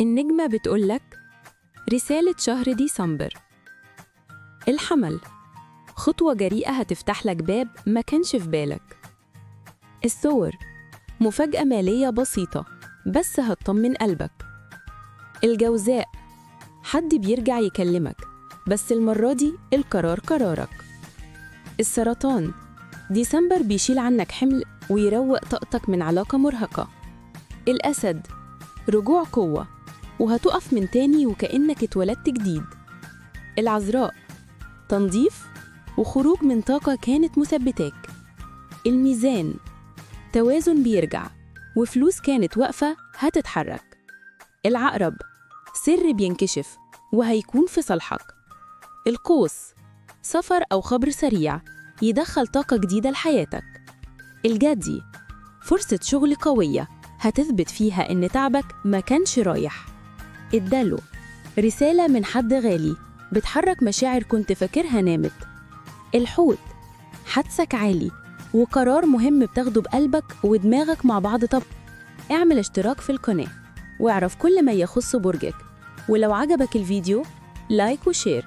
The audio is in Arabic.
النجمة بتقولك رسالة شهر ديسمبر. الحمل، خطوة جريئة هتفتح لك باب ما كانش في بالك. الثور، مفاجأة مالية بسيطة بس هتطمن قلبك. الجوزاء، حد بيرجع يكلمك بس المرة دي القرار قرارك. السرطان، ديسمبر بيشيل عنك حمل ويروق طاقتك من علاقة مرهقة. الأسد، رجوع قوة وهتقف من تاني وكأنك اتولدت جديد. العذراء، تنظيف وخروج من طاقة كانت مثبتاك. الميزان، توازن بيرجع وفلوس كانت واقفة هتتحرك. العقرب، سر بينكشف وهيكون في صالحك. القوس، سفر أو خبر سريع يدخل طاقة جديدة لحياتك. الجدي، فرصة شغل قوية هتثبت فيها إن تعبك ما كانش رايح. الدلو، رسالة من حد غالي بتحرك مشاعر كنت فاكرها نامت. الحوت، حدسك عالي وقرار مهم بتاخده بقلبك ودماغك مع بعض. طب اعمل اشتراك في القناة واعرف كل ما يخص برجك، ولو عجبك الفيديو لايك وشير.